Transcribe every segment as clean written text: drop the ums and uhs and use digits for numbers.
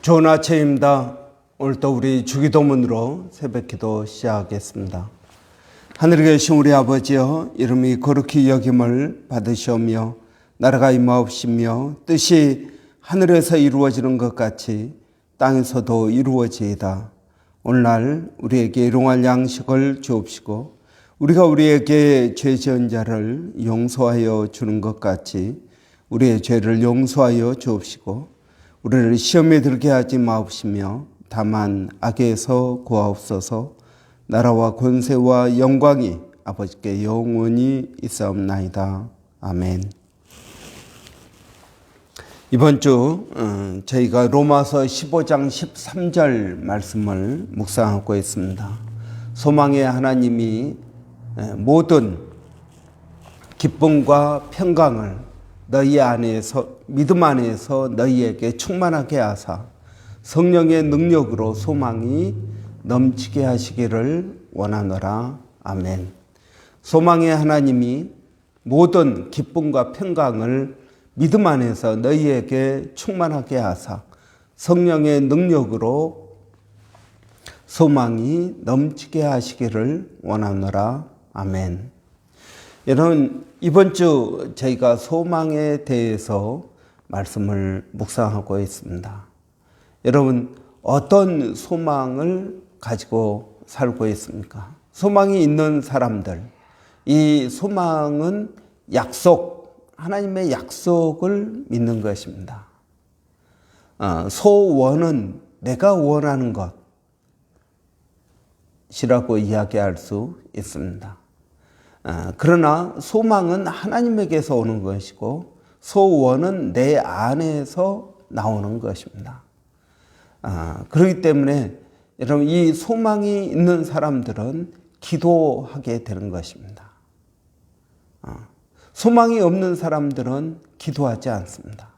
좋은 아침입니다. 오늘도 우리 주기도문으로 새벽기도 시작하겠습니다. 하늘에 계신 우리 아버지여, 이름이 거룩히 여김을 받으시오며 나라가 임하옵시며 뜻이 하늘에서 이루어지는 것 같이 땅에서도 이루어지이다. 오늘날 우리에게 일용할 양식을 주옵시고 우리가 우리에게 죄 지은 자를 용서하여 주는 것 같이 우리의 죄를 용서하여 주옵시고 우리를 시험에 들게 하지 마옵시며 다만 악에서 구하옵소서. 나라와 권세와 영광이 아버지께 영원히 있사옵나이다. 아멘. 이번 주 저희가 로마서 15장 13절 말씀을 묵상하고 있습니다. 소망의 하나님이 모든 기쁨과 평강을 너희 안에서 믿음 안에서 너희에게 충만하게 하사 성령의 능력으로 소망이 넘치게 하시기를 원하노라. 아멘. 소망의 하나님이 모든 기쁨과 평강을 믿음 안에서 너희에게 충만하게 하사 성령의 능력으로 소망이 넘치게 하시기를 원하노라. 아멘. 여러분, 이번 주 저희가 소망에 대해서 말씀을 묵상하고 있습니다. 여러분, 어떤 소망을 가지고 살고 있습니까? 소망이 있는 사람들, 이 소망은 약속, 하나님의 약속을 믿는 것입니다. 소원은 내가 원하는 것이라고 이야기할 수 있습니다. 그러나 소망은 하나님에게서 오는 것이고 소원은 내 안에서 나오는 것입니다. 그렇기 때문에 여러분, 이 소망이 있는 사람들은 기도하게 되는 것입니다. 소망이 없는 사람들은 기도하지 않습니다.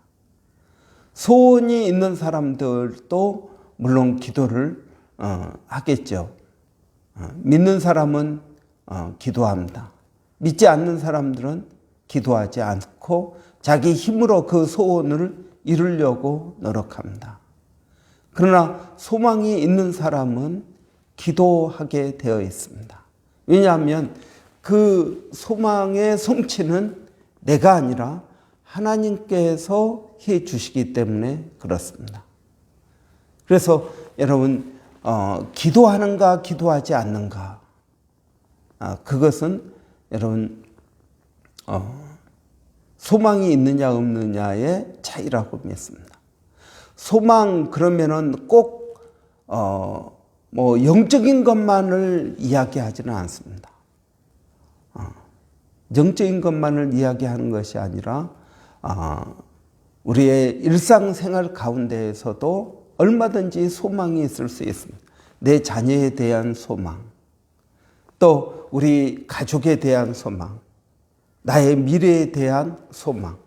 소원이 있는 사람들도 물론 기도를 하겠죠. 믿는 사람은 기도합니다. 믿지 않는 사람들은 기도하지 않고 자기 힘으로 그 소원을 이루려고 노력합니다. 그러나 소망이 있는 사람은 기도하게 되어 있습니다. 왜냐하면 그 소망의 성취는 내가 아니라 하나님께서 해 주시기 때문에 그렇습니다. 그래서 여러분, 기도하는가 기도하지 않는가, 그것은 여러분 소망이 있느냐 없느냐의 차이라고 믿습니다. 소망 그러면은 꼭 영적인 것만을 이야기하지는 않습니다. 영적인 것만을 이야기하는 것이 아니라 우리의 일상생활 가운데에서도 얼마든지 소망이 있을 수 있습니다. 내 자녀에 대한 소망, 또 우리 가족에 대한 소망, 나의 미래에 대한 소망,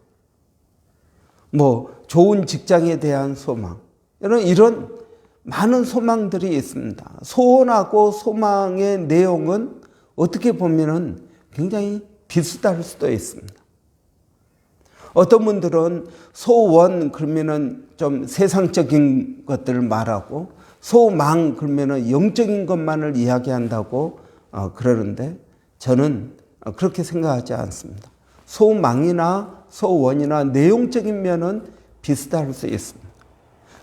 좋은 직장에 대한 소망, 이런 많은 소망들이 있습니다. 소원하고 소망의 내용은 어떻게 보면은 굉장히 비슷할 수도 있습니다. 어떤 분들은 소원 그러면은 좀 세상적인 것들을 말하고, 소망 그러면은 영적인 것만을 이야기한다고 그러는데 저는 그렇게 생각하지 않습니다. 소망이나 소원이나 내용적인 면은 비슷할 수 있습니다.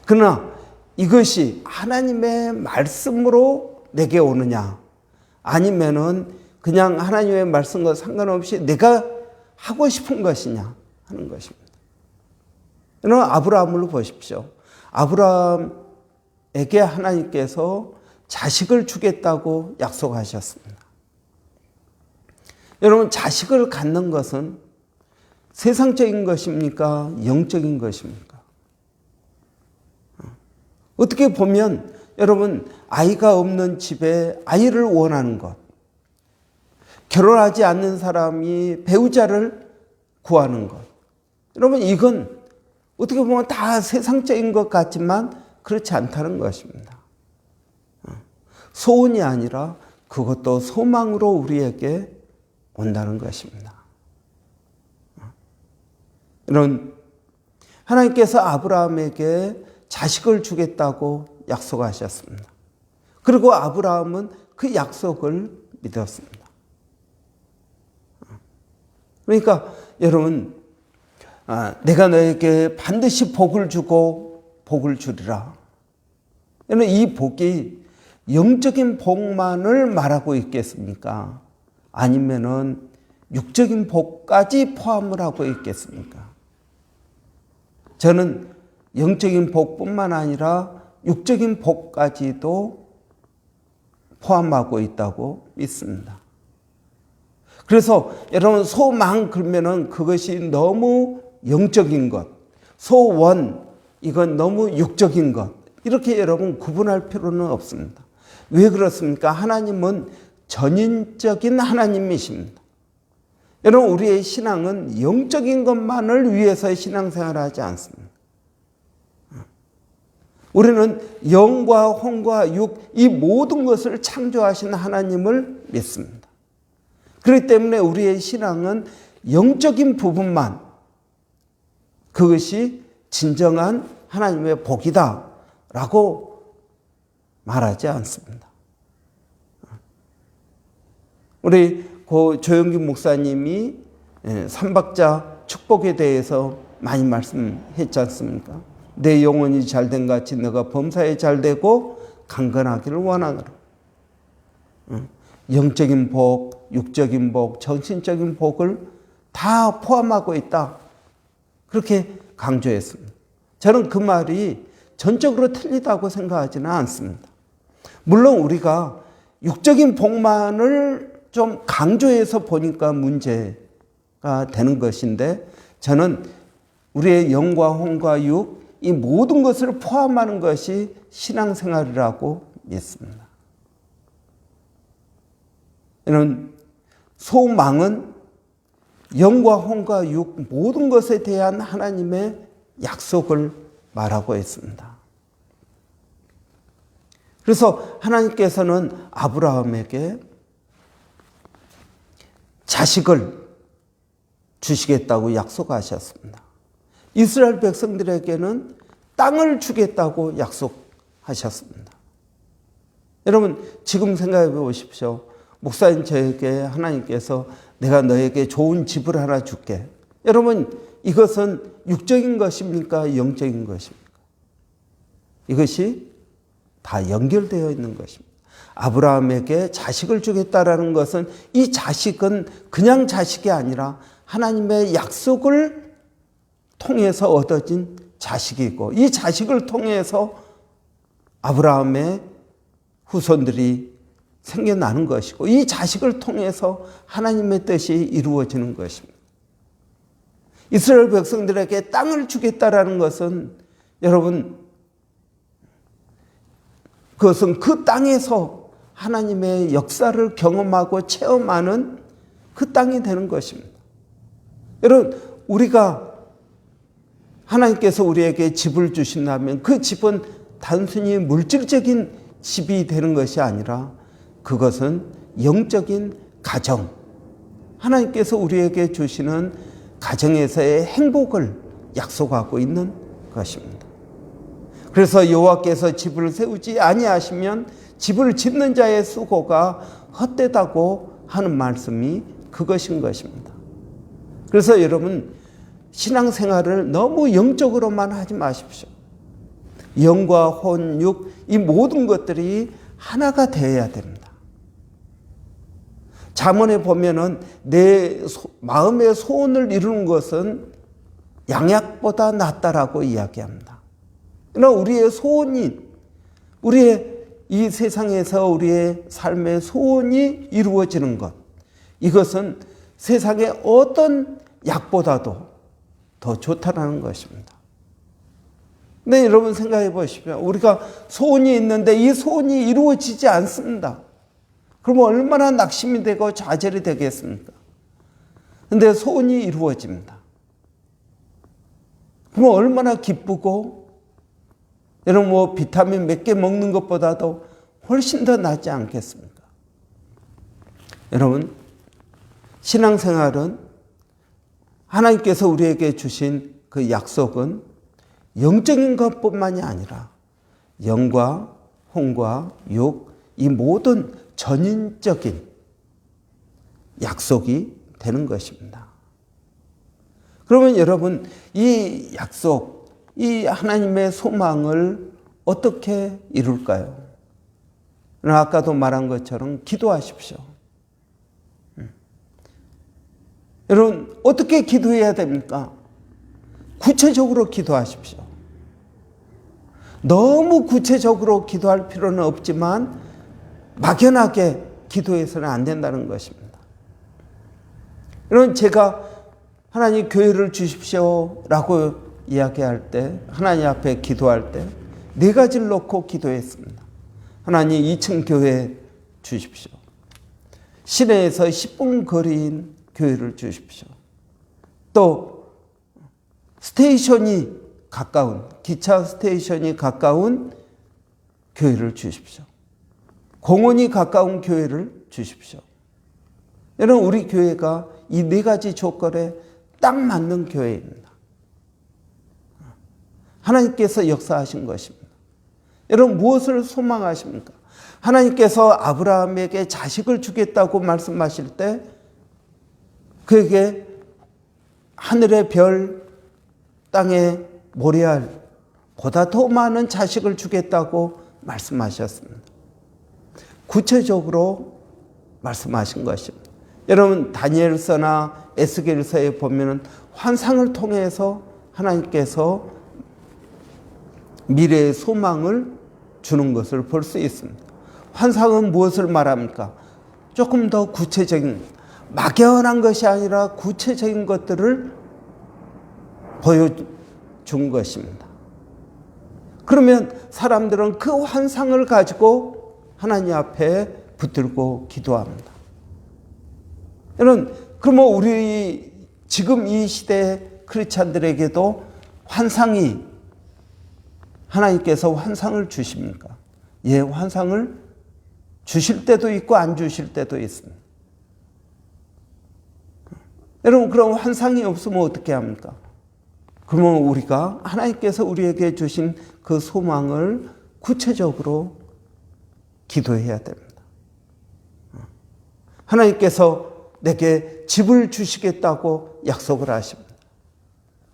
그러나 이것이 하나님의 말씀으로 내게 오느냐, 아니면은 그냥 하나님의 말씀과 상관없이 내가 하고 싶은 것이냐 하는 것입니다. 여러분, 아브라함을 보십시오. 아브라함에게 하나님께서 자식을 주겠다고 약속하셨습니다. 여러분, 자식을 갖는 것은 세상적인 것입니까? 영적인 것입니까? 어떻게 보면 여러분, 아이가 없는 집에 아이를 원하는 것, 결혼하지 않는 사람이 배우자를 구하는 것, 여러분, 이건 어떻게 보면 다 세상적인 것 같지만 그렇지 않다는 것입니다. 소원이 아니라 그것도 소망으로 우리에게 온다는 것입니다. 이런 하나님께서 아브라함에게 자식을 주겠다고 약속하셨습니다. 그리고 아브라함은 그 약속을 믿었습니다. 그러니까 여러분, 내가 너에게 반드시 복을 주고 복을 주리라. 이 복이 영적인 복만을 말하고 있겠습니까? 아니면은 육적인 복까지 포함을 하고 있겠습니까? 저는 영적인 복뿐만 아니라 육적인 복까지도 포함하고 있다고 믿습니다. 그래서 여러분, 소망 그러면은 그것이 너무 영적인 것, 소원 이건 너무 육적인 것, 이렇게 여러분 구분할 필요는 없습니다. 왜 그렇습니까? 하나님은 전인적인 하나님이십니다. 여러분, 우리의 신앙은 영적인 것만을 위해서 신앙생활을 하지 않습니다. 우리는 영과 혼과 육, 이 모든 것을 창조하신 하나님을 믿습니다. 그렇기 때문에 우리의 신앙은 영적인 부분만, 그것이 진정한 하나님의 복이다 라고 말하지 않습니다. 우리 고 조영기 목사님이 삼박자 축복에 대해서 많이 말씀했지 않습니까? 내 영혼이 잘된 같이 너가 범사에 잘되고 강건하기를 원하노라. 영적인 복, 육적인 복, 정신적인 복을 다 포함하고 있다. 그렇게 강조했습니다. 저는 그 말이 전적으로 틀리다고 생각하지는 않습니다. 물론 우리가 육적인 복만을 좀 강조해서 보니까 문제가 되는 것인데, 저는 우리의 영과 혼과 육, 이 모든 것을 포함하는 것이 신앙생활이라고 믿습니다. 이런 소망은 영과 혼과 육 모든 것에 대한 하나님의 약속을 말하고 있습니다. 그래서 하나님께서는 아브라함에게 자식을 주시겠다고 약속하셨습니다. 이스라엘 백성들에게는 땅을 주겠다고 약속하셨습니다. 여러분, 지금 생각해 보십시오. 목사님, 저에게 하나님께서 내가 너에게 좋은 집을 하나 줄게. 여러분, 이것은 육적인 것입니까? 영적인 것입니까? 이것이 다 연결되어 있는 것입니다. 아브라함에게 자식을 주겠다라는 것은, 이 자식은 그냥 자식이 아니라 하나님의 약속을 통해서 얻어진 자식이고, 이 자식을 통해서 아브라함의 후손들이 생겨나는 것이고, 이 자식을 통해서 하나님의 뜻이 이루어지는 것입니다. 이스라엘 백성들에게 땅을 주겠다라는 것은, 여러분, 그것은 그 땅에서 하나님의 역사를 경험하고 체험하는 그 땅이 되는 것입니다. 여러분, 우리가 하나님께서 우리에게 집을 주신다면 그 집은 단순히 물질적인 집이 되는 것이 아니라 그것은 영적인 가정, 하나님께서 우리에게 주시는 가정에서의 행복을 약속하고 있는 것입니다. 그래서 여호와께서 집을 세우지 아니하시면 집을 짓는 자의 수고가 헛되다고 하는 말씀이 그것인 것입니다. 그래서 여러분, 신앙생활을 너무 영적으로만 하지 마십시오. 영과 혼, 육, 이 모든 것들이 하나가 되어야 됩니다. 잠언에 보면은 내 마음의 소원을 이루는 것은 양약보다 낫다라고 이야기합니다. 그러나 우리의 소원이, 우리의 이 세상에서 우리의 삶의 소원이 이루어지는 것, 이것은 세상의 어떤 약보다도 더 좋다라는 것입니다. 근데 여러분 생각해 보십시오. 우리가 소원이 있는데 이 소원이 이루어지지 않습니다. 그러면 얼마나 낙심이 되고 좌절이 되겠습니까? 근데 소원이 이루어집니다. 그러면 얼마나 기쁘고, 여러분 비타민 몇 개 먹는 것보다도 훨씬 더 낫지 않겠습니까? 여러분, 신앙생활은 하나님께서 우리에게 주신 그 약속은 영적인 것뿐만이 아니라 영과 혼과 육, 이 모든 전인적인 약속이 되는 것입니다. 그러면 여러분, 이 약속, 이 하나님의 소망을 어떻게 이룰까요? 아까도 말한 것처럼 기도하십시오. 여러분, 어떻게 기도해야 됩니까? 구체적으로 기도하십시오. 너무 구체적으로 기도할 필요는 없지만 막연하게 기도해서는 안 된다는 것입니다. 여러분, 제가 하나님 교회를 주십시오 라고 이야기할 때, 하나님 앞에 기도할 때 4가지를 놓고 기도했습니다. 하나님 2층 교회 주십시오. 시내에서 10분 거리인 교회를 주십시오. 또 스테이션이 가까운, 기차 스테이션이 가까운 교회를 주십시오. 공원이 가까운 교회를 주십시오. 여러분, 우리 교회가 이 4가지 조건에 딱 맞는 교회입니다. 하나님께서 역사하신 것입니다. 여러분, 무엇을 소망하십니까? 하나님께서 아브라함에게 자식을 주겠다고 말씀하실 때 그에게 하늘의 별, 땅의 모래알 보다 더 많은 자식을 주겠다고 말씀하셨습니다. 구체적으로 말씀하신 것입니다. 여러분, 다니엘서나 에스겔서에 보면은 환상을 통해서 하나님께서 미래의 소망을 주는 것을 볼 수 있습니다. 환상은 무엇을 말합니까? 조금 더 구체적인, 막연한 것이 아니라 구체적인 것들을 보여준 것입니다. 그러면 사람들은 그 환상을 가지고 하나님 앞에 붙들고 기도합니다. 여러분, 그러면 우리 지금 이 시대 크리스찬들에게도 환상이, 하나님께서 환상을 주십니까? 예, 환상을 주실 때도 있고 안 주실 때도 있습니다. 여러분, 그럼 환상이 없으면 어떻게 합니까? 그러면 우리가 하나님께서 우리에게 주신 그 소망을 구체적으로 기도해야 됩니다. 하나님께서 내게 집을 주시겠다고 약속을 하십니다.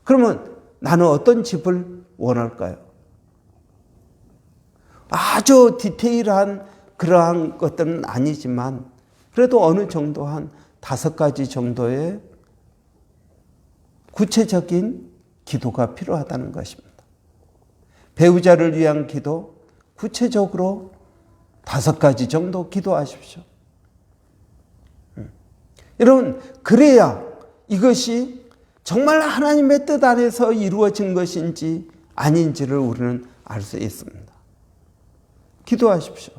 그러면 나는 어떤 집을 원할까요? 아주 디테일한 그러한 것들은 아니지만 그래도 어느 정도 한 5가지 정도의 구체적인 기도가 필요하다는 것입니다. 배우자를 위한 기도, 구체적으로 5가지 정도 기도하십시오. 여러분, 그래야 이것이 정말 하나님의 뜻 안에서 이루어진 것인지 아닌지를 우리는 알 수 있습니다. 기도하십시오.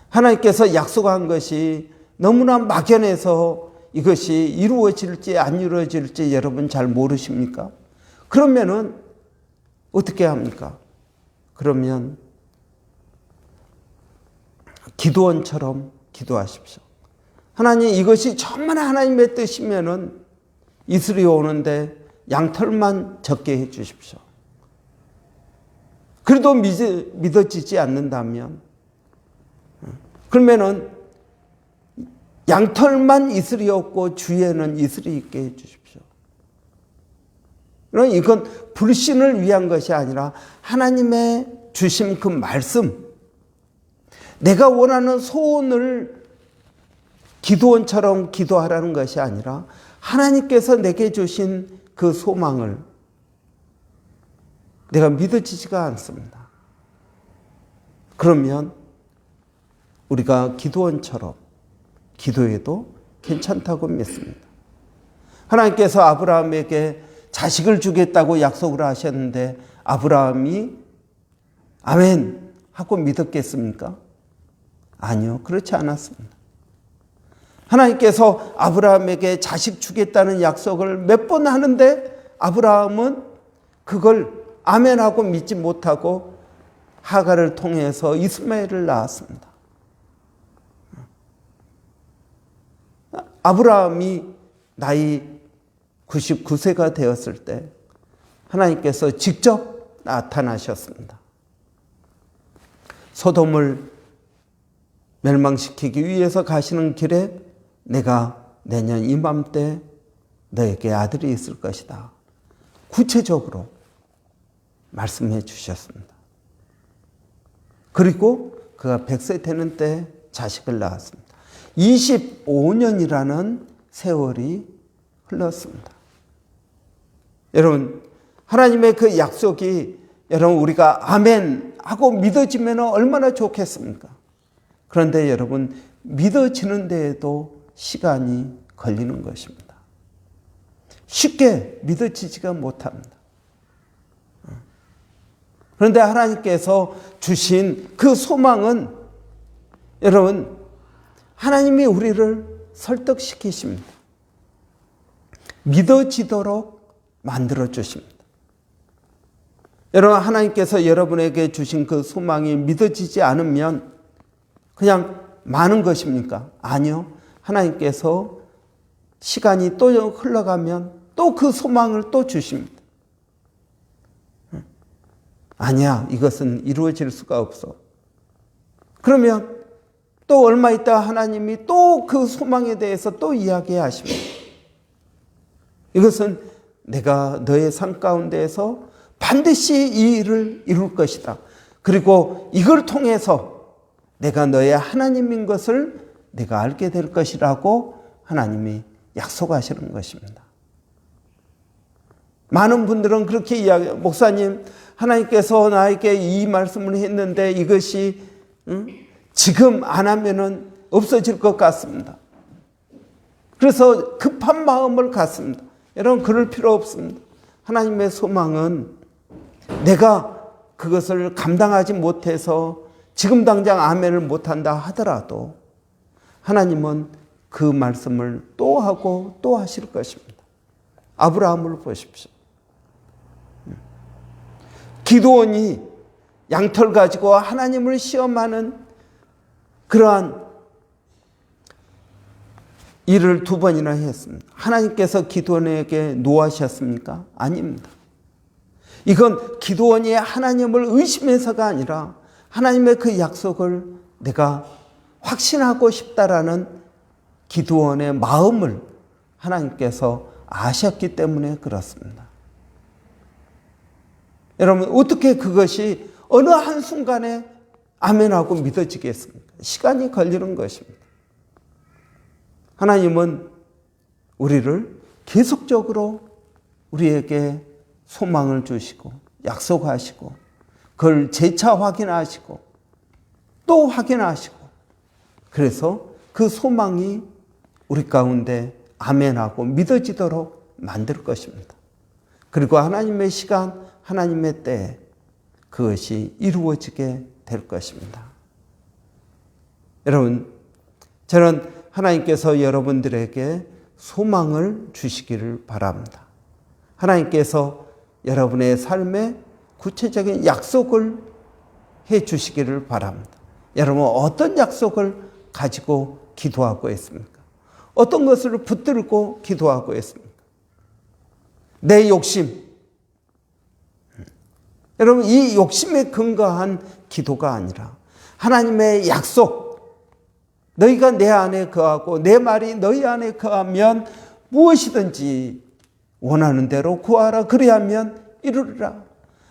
하나님께서 약속한 것이 너무나 막연해서 이것이 이루어질지 안 이루어질지 여러분 잘 모르십니까? 그러면은 어떻게 합니까? 그러면 기도원처럼 기도하십시오. 하나님, 이것이 정말 하나님의 뜻이면은 이슬이 오는데 양털만 적게 해 주십시오. 그래도 믿어지지 않는다면 그러면은 양털만 이슬이 없고 주위에는 이슬이 있게 해 주십시오. 그러나 이건 불신을 위한 것이 아니라 하나님의 주신 그 말씀, 내가 원하는 소원을 기도원처럼 기도하라는 것이 아니라 하나님께서 내게 주신 그 소망을 내가 믿어지지가 않습니다. 그러면 우리가 기도원처럼 기도해도 괜찮다고 믿습니다. 하나님께서 아브라함에게 자식을 주겠다고 약속을 하셨는데 아브라함이 아멘 하고 믿었겠습니까? 아니요, 그렇지 않았습니다. 하나님께서 아브라함에게 자식 주겠다는 약속을 몇 번 하는데 아브라함은 그걸 아멘하고 믿지 못하고 하갈을 통해서 이스마엘을 낳았습니다. 아브라함이 나이 99세가 되었을 때 하나님께서 직접 나타나셨습니다. 소돔을 멸망시키기 위해서 가시는 길에 내가 내년 이맘때 너에게 아들이 있을 것이다. 구체적으로 말씀해 주셨습니다. 그리고 그가 100세 되는 때 자식을 낳았습니다. 25년이라는 세월이 흘렀습니다. 여러분, 하나님의 그 약속이 여러분 우리가 아멘 하고 믿어지면 얼마나 좋겠습니까? 그런데 여러분, 믿어지는 데에도 시간이 걸리는 것입니다. 쉽게 믿어지지가 못합니다. 그런데 하나님께서 주신 그 소망은 여러분, 하나님이 우리를 설득시키십니다. 믿어지도록 만들어 주십니다. 여러분, 하나님께서 여러분에게 주신 그 소망이 믿어지지 않으면 그냥 많은 것입니까? 아니요. 하나님께서 시간이 또 흘러가면 또 그 소망을 또 주십니다. 아니야, 이것은 이루어질 수가 없어. 그러면 또 얼마 있다 하나님이 또 그 소망에 대해서 또 이야기하십니다. 이것은 내가 너의 삶 가운데에서 반드시 이 일을 이룰 것이다. 그리고 이걸 통해서 내가 너의 하나님인 것을 내가 알게 될 것이라고 하나님이 약속하시는 것입니다. 많은 분들은 그렇게 이야기해요. 목사님, 하나님께서 나에게 이 말씀을 했는데 이것이 지금 안 하면은 없어질 것 같습니다. 그래서 급한 마음을 갖습니다. 여러분, 그럴 필요 없습니다. 하나님의 소망은 내가 그것을 감당하지 못해서 지금 당장 아멘을 못한다 하더라도 하나님은 그 말씀을 또 하고 또 하실 것입니다. 아브라함을 보십시오. 기드온이 양털 가지고 하나님을 시험하는 그러한 일을 2번이나 했습니다. 하나님께서 기드온에게 노하셨습니까? 아닙니다. 이건 기드온이 하나님을 의심해서가 아니라 하나님의 그 약속을 내가 확신하고 싶다라는 기드온의 마음을 하나님께서 아셨기 때문에 그렇습니다. 여러분, 어떻게 그것이 어느 한순간에 아멘하고 믿어지겠습니까? 시간이 걸리는 것입니다. 하나님은 우리를 계속적으로 우리에게 소망을 주시고 약속하시고 그걸 재차 확인하시고 또 확인하시고 그래서 그 소망이 우리 가운데 아멘하고 믿어지도록 만들 것입니다. 그리고 하나님의 시간, 하나님의 때에 그것이 이루어지게 될 것입니다. 여러분, 저는 하나님께서 여러분들에게 소망을 주시기를 바랍니다. 하나님께서 여러분의 삶에 구체적인 약속을 해 주시기를 바랍니다. 여러분, 어떤 약속을 가지고 기도하고 있습니까? 어떤 것을 붙들고 기도하고 있습니까? 내 욕심. 여러분, 이 욕심에 근거한 기도가 아니라 하나님의 약속, 너희가 내 안에 거하고 내 말이 너희 안에 거하면 무엇이든지 원하는 대로 구하라. 그리하면 이루리라.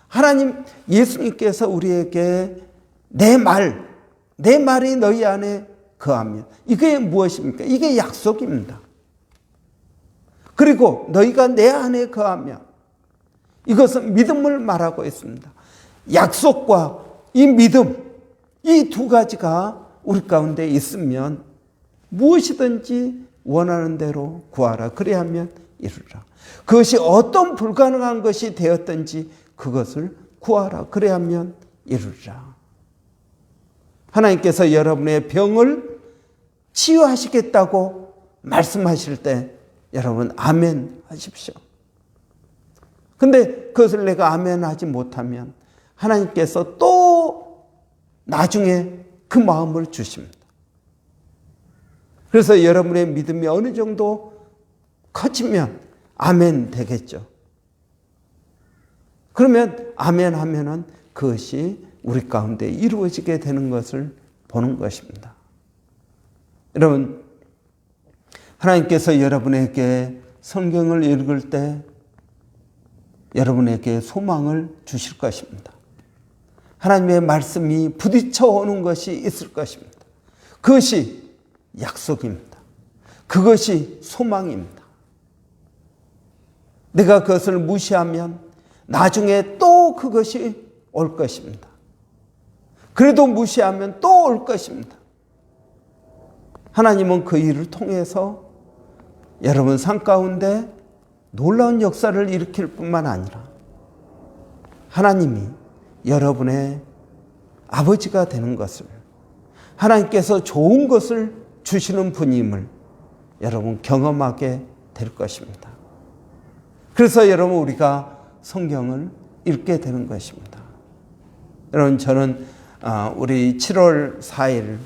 하나님, 예수님께서 우리에게 내 말이 너희 안에 거하면 이게 무엇입니까? 이게 약속입니다. 그리고 너희가 내 안에 거하면 이것은 믿음을 말하고 있습니다. 약속과 이 믿음, 이 두 가지가 우리 가운데 있으면 무엇이든지 원하는 대로 구하라. 그리하면 이루라. 그것이 어떤 불가능한 것이 되었든지 그것을 구하라. 그리하면 이루리라. 하나님께서 여러분의 병을 치유하시겠다고 말씀하실 때 여러분 아멘 하십시오. 근데 그것을 내가 아멘 하지 못하면 하나님께서 또 나중에 그 마음을 주십니다. 그래서 여러분의 믿음이 어느 정도 커지면 아멘 되겠죠. 그러면 아멘 하면은 그것이 우리 가운데 이루어지게 되는 것을 보는 것입니다. 여러분, 하나님께서 여러분에게 성경을 읽을 때 여러분에게 소망을 주실 것입니다. 하나님의 말씀이 부딪혀 오는 것이 있을 것입니다. 그것이 약속입니다. 그것이 소망입니다. 내가 그것을 무시하면 나중에 또 그것이 올 것입니다. 그래도 무시하면 또 올 것입니다. 하나님은 그 일을 통해서 여러분 삶 가운데 놀라운 역사를 일으킬 뿐만 아니라 하나님이 여러분의 아버지가 되는 것을, 하나님께서 좋은 것을 주시는 분임을 여러분 경험하게 될 것입니다. 그래서 여러분 우리가 성경을 읽게 되는 것입니다. 여러분, 저는 우리 7월 4일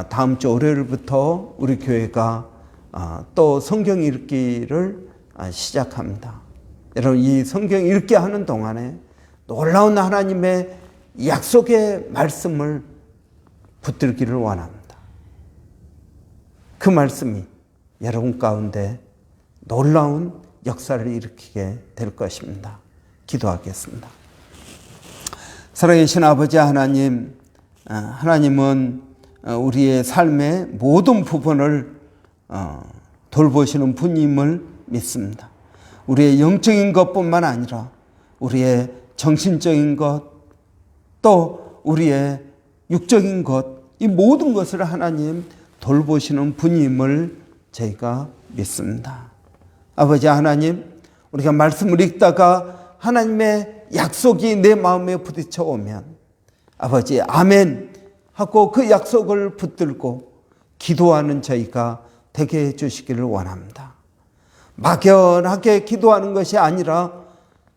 다음 주 월요일부터 우리 교회가 또 성경 읽기를 시작합니다. 여러분, 이 성경 읽기 하는 동안에 놀라운 하나님의 약속의 말씀을 붙들기를 원합니다. 그 말씀이 여러분 가운데 놀라운 역사를 일으키게 될 것입니다. 기도하겠습니다. 살아계신 아버지 하나님, 하나님은 우리의 삶의 모든 부분을 돌보시는 분임을 믿습니다. 우리의 영적인 것뿐만 아니라 우리의 정신적인 것, 또 우리의 육적인 것, 이 모든 것을 하나님 돌보시는 분임을 저희가 믿습니다. 아버지 하나님, 우리가 말씀을 읽다가 하나님의 약속이 내 마음에 부딪혀 오면 아버지 아멘 하고 그 약속을 붙들고 기도하는 저희가 되게 해주시기를 원합니다. 막연하게 기도하는 것이 아니라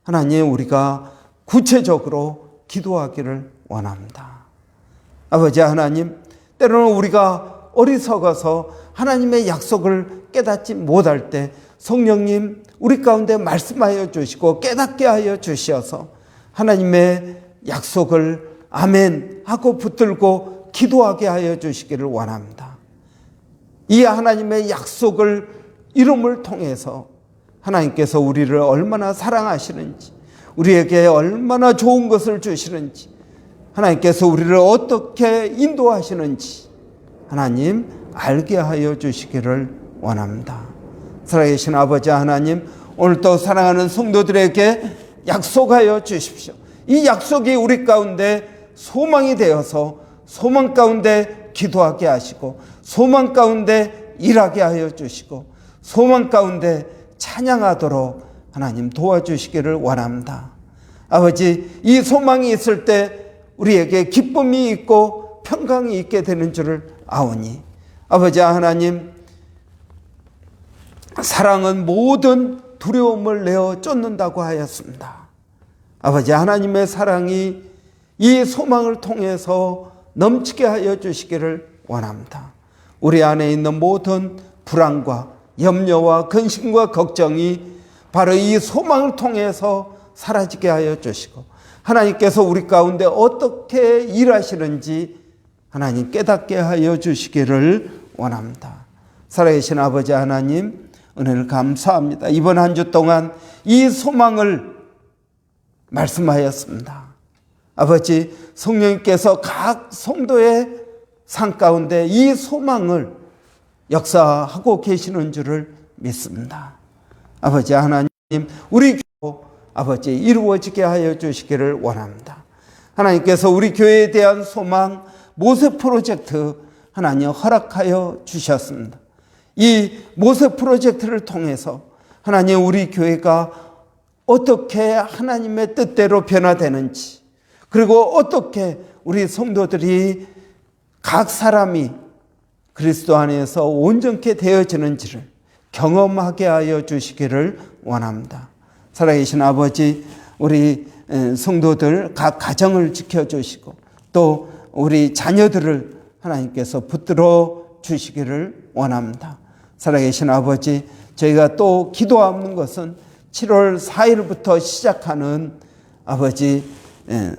하나님 우리가 구체적으로 기도하기를 원합니다. 아버지 하나님, 때로는 우리가 어리석어서 하나님의 약속을 깨닫지 못할 때 성령님 우리 가운데 말씀하여 주시고 깨닫게 하여 주셔서 하나님의 약속을 아멘 하고 붙들고 기도하게 하여 주시기를 원합니다. 이 하나님의 약속을 이름을 통해서 하나님께서 우리를 얼마나 사랑하시는지, 우리에게 얼마나 좋은 것을 주시는지, 하나님께서 우리를 어떻게 인도하시는지 하나님 알게 하여 주시기를 원합니다. 살아계신 아버지 하나님, 오늘도 사랑하는 성도들에게 약속하여 주십시오. 이 약속이 우리 가운데 소망이 되어서 소망 가운데 기도하게 하시고 소망 가운데 일하게 하여 주시고 소망 가운데 찬양하도록 하나님 도와주시기를 원합니다. 아버지, 이 소망이 있을 때 우리에게 기쁨이 있고 평강이 있게 되는 줄을 아오니 아버지 하나님, 사랑은 모든 두려움을 내어 쫓는다고 하였습니다. 아버지 하나님의 사랑이 이 소망을 통해서 넘치게 하여 주시기를 원합니다. 우리 안에 있는 모든 불안과 염려와 근심과 걱정이 바로 이 소망을 통해서 사라지게 하여 주시고 하나님께서 우리 가운데 어떻게 일하시는지 하나님 깨닫게 하여 주시기를 원합니다. 살아계신 아버지 하나님, 은혜를 감사합니다. 이번 한 주 동안 이 소망을 말씀하였습니다. 아버지, 성령님께서 각 성도의 삶 가운데 이 소망을 역사하고 계시는 줄을 믿습니다. 아버지 하나님, 우리 교회 아버지 이루어지게 하여 주시기를 원합니다. 하나님께서 우리 교회에 대한 소망 모세 프로젝트 하나님 허락하여 주셨습니다. 이 모세 프로젝트를 통해서 하나님 우리 교회가 어떻게 하나님의 뜻대로 변화되는지, 그리고 어떻게 우리 성도들이 각 사람이 그리스도 안에서 온전케 되어지는지를 경험하게 하여 주시기를 원합니다. 살아계신 아버지, 우리 성도들 각 가정을 지켜주시고 또 우리 자녀들을 하나님께서 붙들어 주시기를 원합니다. 살아계신 아버지, 저희가 또 기도하는 것은 7월 4일부터 시작하는 아버지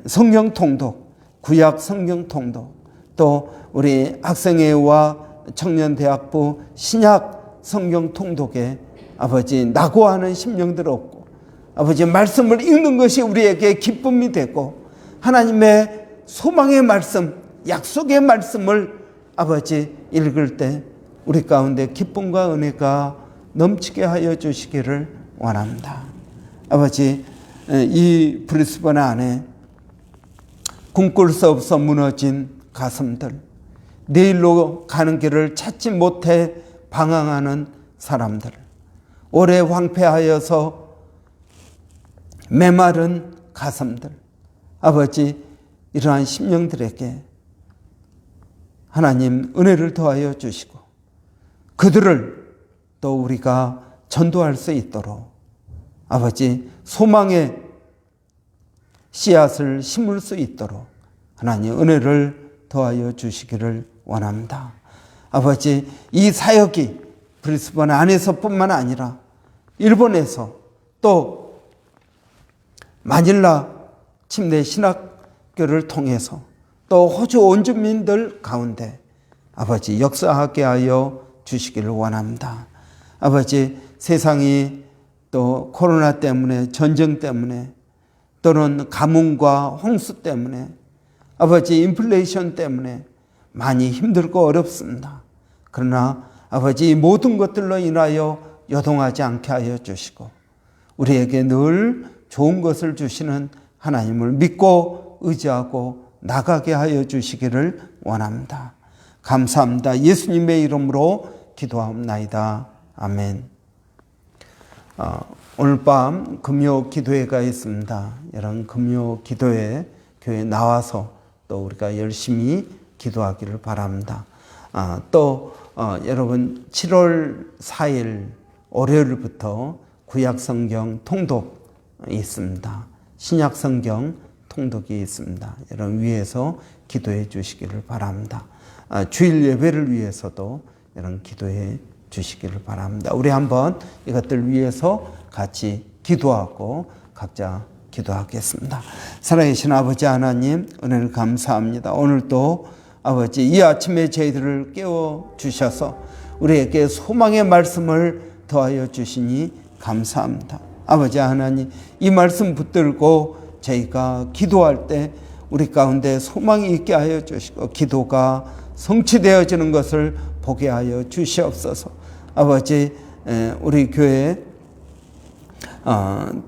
성경 통독, 구약 성경 통독, 또 우리 학생회와 청년대학부 신약 성경 통독에 아버지 낙오하는 심령들 없고 아버지 말씀을 읽는 것이 우리에게 기쁨이 되고 하나님의 소망의 말씀, 약속의 말씀을 아버지 읽을 때 우리 가운데 기쁨과 은혜가 넘치게 하여 주시기를 원합니다. 아버지, 이 브리스번 안에 꿈꿀 수 없어 무너진 가슴들, 내일로 가는 길을 찾지 못해 방황하는 사람들, 오래 황폐하여서 메마른 가슴들, 아버지, 이러한 심령들에게 하나님 은혜를 더하여 주시고 그들을 또 우리가 전도할 수 있도록 아버지 소망의 씨앗을 심을 수 있도록 하나님 은혜를 더하여 주시기를 원합니다. 아버지, 이 사역이 브리스번 안에서뿐만 아니라 일본에서 또 마닐라 침례 신학교를 통해서 또 호주 원주민들 가운데 아버지 역사하게 하여 주시기를 원합니다. 아버지, 세상이 또 코로나 때문에, 전쟁 때문에, 또는 가뭄과 홍수 때문에, 아버지 인플레이션 때문에 많이 힘들고 어렵습니다. 그러나 아버지 이 모든 것들로 인하여 요동하지 않게 하여 주시고 우리에게 늘 좋은 것을 주시는 하나님을 믿고 의지하고 나가게 하여 주시기를 원합니다. 감사합니다. 예수님의 이름으로 기도하옵나이다. 아멘. 오늘 밤 금요 기도회가 있습니다. 이런 금요 기도회 교회에 나와서 또 우리가 열심히 기도하기를 바랍니다. 또 여러분 7월 4일 월요일부터 구약성경 통독이 있습니다. 신약성경 통독이 있습니다. 여러분 위해서 기도해 주시기를 바랍니다. 주일 예배를 위해서도 여러분 기도해 주시기를 바랍니다. 우리 한번 이것들 위해서 같이 기도하고 각자 기도하겠습니다. 살아계신 아버지 하나님, 은혜를 감사합니다. 오늘도 아버지 이 아침에 저희들을 깨워주셔서 우리에게 소망의 말씀을 더하여 주시니 감사합니다. 아버지 하나님, 이 말씀 붙들고 저희가 기도할 때 우리 가운데 소망이 있게 하여 주시고 기도가 성취되어지는 것을 보게 하여 주시옵소서. 아버지, 우리 교회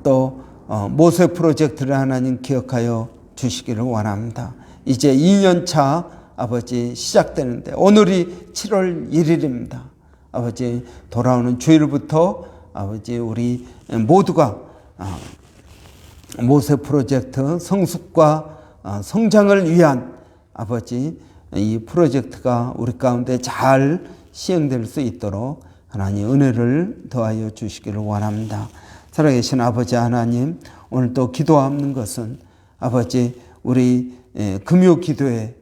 또 모세 프로젝트를 하나님 기억하여 주시기를 원합니다. 이제 2년차 아버지 시작되는데 오늘이 7월 1일입니다. 아버지 돌아오는 주일부터 아버지 우리 모두가 모세 프로젝트 성숙과 성장을 위한 아버지 이 프로젝트가 우리 가운데 잘 시행될 수 있도록 하나님 은혜를 더하여 주시기를 원합니다. 살아계신 아버지 하나님, 오늘도 기도하는 것은 아버지 우리 금요 기도에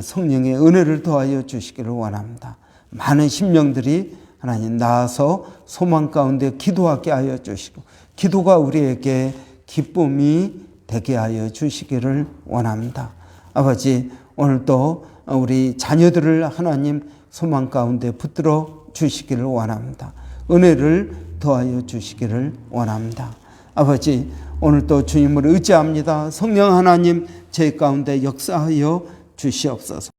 성령의 은혜를 더하여 주시기를 원합니다. 많은 심령들이 하나님 나와서 소망 가운데 기도하게 하여 주시고 기도가 우리에게 기쁨이 되게 하여 주시기를 원합니다. 아버지, 오늘도 우리 자녀들을 하나님 소망 가운데 붙들어 주시기를 원합니다. 은혜를 더하여 주시기를 원합니다. 아버지, 오늘도 주님을 의지합니다. 성령 하나님 저희 가운데 역사하여 주시옵소서.